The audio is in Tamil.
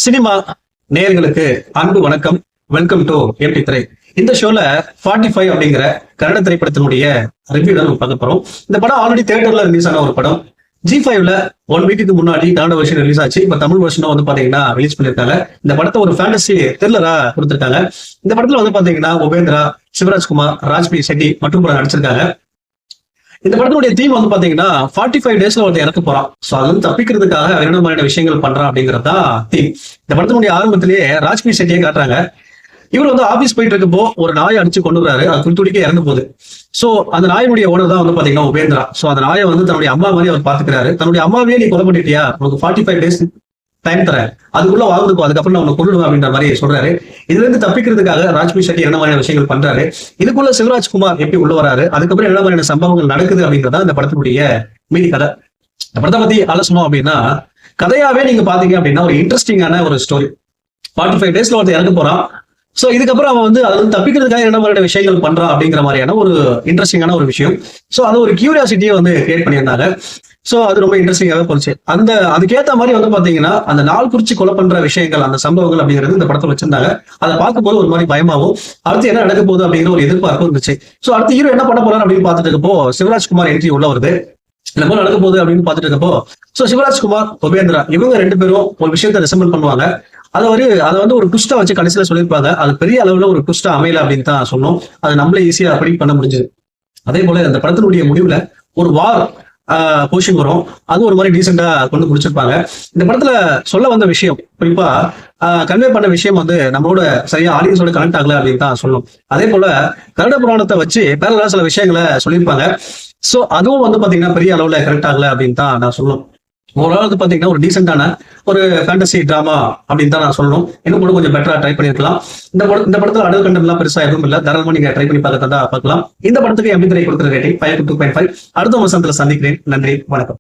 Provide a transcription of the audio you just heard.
சினிமா நேயர்களுக்கு அன்பு வணக்கம். வெல்கம் டு எம்டி திரை. இந்த ஷோல 45 அப்படிங்கிற கன்னட திரைப்படத்தினுடைய ரிவ்யூ தான் நம்ம பார்க்க போறோம். இந்த படம் ஆல்ரெடி தியேட்டர்ல ரிலீஸ் ஆன ஒரு படம். G5ல 1 வீக்குக்கு முன்னாடி கன்னட வெர்ஷன் ரிலீஸ் ஆச்சு. இப்ப தமிழ் வெர்ஷனும் வந்து பாத்தீங்கன்னா ரிலீஸ் பண்ணிருக்காங்க. இந்த படத்தை ஒரு ஃபேண்டசி த்ரில்லரா கொடுத்திருக்காங்க. இந்த படத்துல வந்து பாத்தீங்கன்னா உபேந்திரா, சிவராஜ்குமார், ராஜ்பி செட்டி மற்றும் பல நடிச்சிருக்காங்க. இந்த படத்தினுடைய தீம் வந்து பாத்தீங்கன்னா 45 டேஸ்ல ஒருத்தர் இறக்க போறான். சோ அது வந்து தப்பிக்கிறதுக்காக என்ன மாதிரியான விஷயங்கள் பண்றான் அப்படிங்கிறது தான் தீம். இந்த படத்தினுடைய ஆரம்பத்திலேயே ராஜ்பி செட்டியை காட்டுறாங்க. இவர் வந்து ஆபீஸ் போயிட்டு இருக்கப்போ ஒரு நாயை அடிச்சு கொண்டுறாரு. அது துடிக்க இறந்து போகுது. சோ அந்த நாயினுடைய ஓனர் தான் வந்து பாத்தீங்கன்னா உபேந்திரா. சோ அந்த நாயை வந்து தன்னுடைய அம்மா மாதிரி அவர் பாத்துக்கிறாரு. தன்னுடைய அம்மாவே நீ கொலை பண்ணிட்டியா, உனக்கு 45 டேஸ் டைம் தரேன், அதுக்குள்ள வாழ்ந்துக்கும், அதுக்கப்புறம் நான் உனக்கு கொள்ளுவேன் அப்படின்ற மாதிரி சொல்றாரு. இதுல இருந்து தப்பிக்கிறதுக்காக ராஜ்பி செட்டி என்ன மாதிரியான விஷயங்கள் பண்றாரு, இதுக்குள்ள சிவராஜ்குமார் எப்படி உள்ள வராரு, அதுக்கப்புறம் என்ன மாதிரியான சம்பவங்கள் நடக்குது அப்படின்றதா இந்த படத்தினுடைய மீதி கதை. இந்த படத்தை பத்தி ஆலோசனம் அப்படின்னா, கதையாவே நீங்க பாத்தீங்க அப்படின்னா ஒரு இன்ட்ரெஸ்டிங்கான ஒரு ஸ்டோரி. 45 டேஸ்ல ஒருத்தர் இறக்க போறான். சோ இதுக்கப்புறம் அவன் வந்து அது தப்பிக்கிறதுக்காக என்ன மாதிரியான விஷயங்கள் பண்றான் அப்படிங்கிற மாதிரியான ஒரு இன்ட்ரெஸ்டிங்கான ஒரு விஷயம். சோ அது ஒரு கியூரியாசிட்டியை வந்து கிரியேட் பண்ணியிருந்தாங்க. சோ அது ரொம்ப இன்ட்ரெஸ்டிங்காவே போச்சு. அதுக்கேற்ற மாதிரி வந்து பாத்தீங்கன்னா அந்த நாள் குறிச்சு கொலை பண்ற விஷயங்கள், அந்த சம்பவங்கள் அப்படிங்கிறது இந்த படத்துல வச்சிருந்தாங்க. அதை பார்க்கும்போது ஒரு மாதிரி பயமாவும், அடுத்து என்ன நடக்க போகுது அப்படிங்கிற ஒரு எதிர்பார்ப்பும் இருந்துச்சு. சோ அடுத்து ஹீரோ என்ன பண்ண போறாரு அப்படின்னு பார்த்துட்டு இருக்கப்போ சிவராஜ்குமார் என்ட்ரி உள்ள வருது. என்ன போல நடக்க போகுது அப்படின்னு பார்த்துட்டு இருக்கப்போ சோ சிவராஜ்குமார், உபேந்திரா இவங்க 2 பேரும் ஒரு விஷயத்தை ரெசம்பிள் பண்ணுவாங்க. அதை வந்து ஒரு ட்விஸ்டா வச்சு கடைசியில சொல்லியிருப்பாங்க. அது பெரிய அளவுல ஒரு ட்விஸ்டா அமையல அப்படின்னு தான் சொன்னோம். அது நம்மளே ஈஸியா ப்ரெடிக்ட் பண்ண முடிஞ்சது. அதே போல அந்த படத்தினுடைய முடிவுல ஒரு வார் போஷன் வரும். அது ஒரு மாதிரி டீசெண்டா கொண்டு முடிச்சிருப்பாங்க. இந்த படத்துல சொல்ல வந்த விஷயம், குறிப்பா கன்வே பண்ண விஷயம் வந்து நம்மளோட சரியா ஆடியன்ஸோட கனெக்ட் ஆகல அப்படின்னு தான் சொல்லணும். அதே போல கன்னட புராணத்தை வச்சு பேரலா சில விஷயங்களை சொல்லியிருப்பாங்க. சோ அதுவும் வந்து பாத்தீங்கன்னா பெரிய அளவுல கரெக்ட் ஆகல அப்படின்னு தான் நான் சொல்லணும். ஓவரால் வந்து பாத்தீங்கன்னா ஒரு டீசென்டான ஒரு ஃபேண்டசி டிராமா அப்படின்னு தான் நான் சொல்லணும். இன்னும் கூட கொஞ்சம் பெட்டரா ட்ரை பண்ணிருக்கலாம். இந்த படத்துல அடல் கண்டென்ட் எல்லாம் பெருசா எதுவும் இல்ல. தாராளமா நீங்க ட்ரை பண்ணி பார்க்கலாம். இந்த படத்துக்கு எம்பி திரை கொடுக்குற ரேட்டிங் 5 to 2.5. அடுத்த வசனத்துல சந்திக்கிறேன். நன்றி, வணக்கம்.